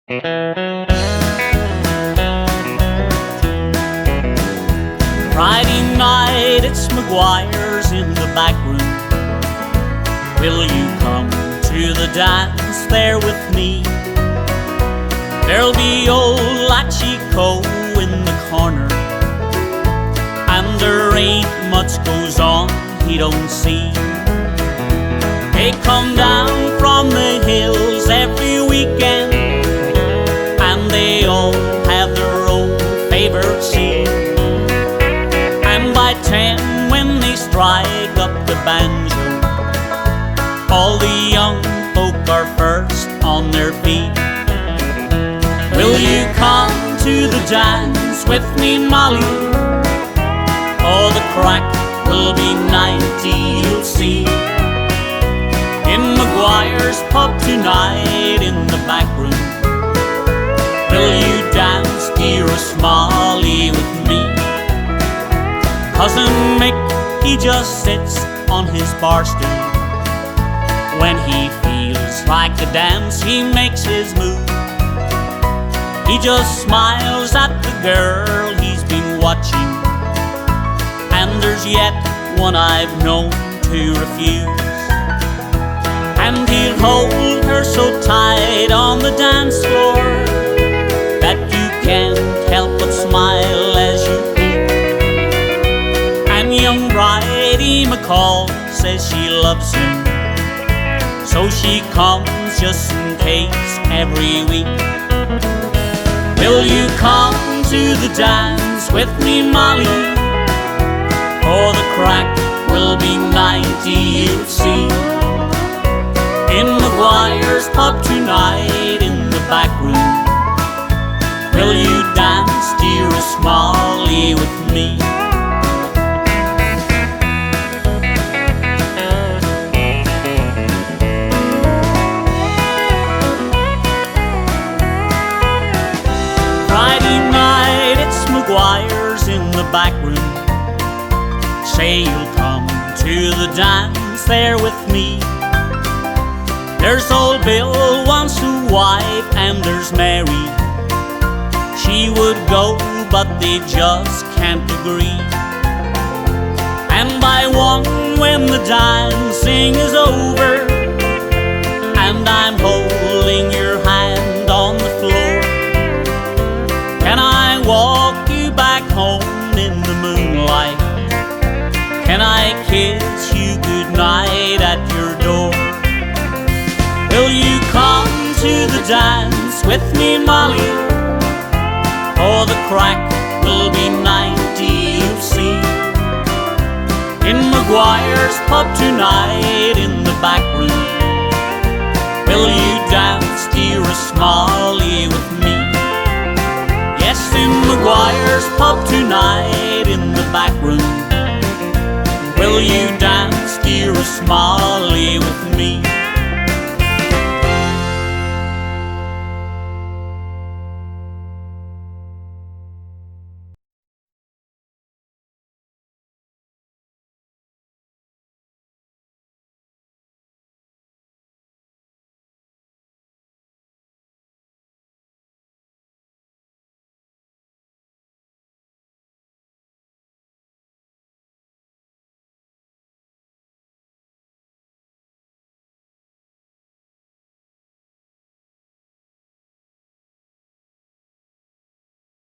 Friday night, it's Maguire's in the back room. Will you come to the dance there with me? There'll be old Lachie-Co in the corner, and there ain't much goes on he don't see. They come down from the hills every weekend, and they all have their own favourite scene. And by 10, when they strike up the banjo, all the young folk are first on their feet. Will you come to the dance with me, Molly? Oh, the crack will be 90, you'll see. In Maguire's pub tonight, in the back room, will you dance, dearest Molly, with me? Cousin Mick, he just sits on his bar stool. When he feels like a dance, he makes his move. He just smiles at the girl he's been watching, and there's yet one I've known to refuse. And he'll hold her so tight on the dance floor that you can't help but smile as you peep. And young Bridie McCall says she loves him, so she comes just in case every week. Will you come to the dance with me, Molly? For the crack will be 90, you'll see. In Maguire's pub tonight, in the back room, will you dance, dearest Molly, with me? Friday night, it's Maguire's in the back room. Say you'll come to the dance there with me. There's old Bill wants a wife, and there's Mary. She would go, but they just can't agree. And by 1, when the dancing is over, and I'm holding your hand on the floor, can I walk you back home in the moonlight? Can I kiss you goodnight at your door? Will you come to the dance with me, Molly? Oh, the crack will be 90, you'll see. In Maguire's pub tonight, in the back room, will you dance, dearest Molly, with me? Yes, in Maguire's pub tonight, in the back room, will you dance, dearest Molly, with me?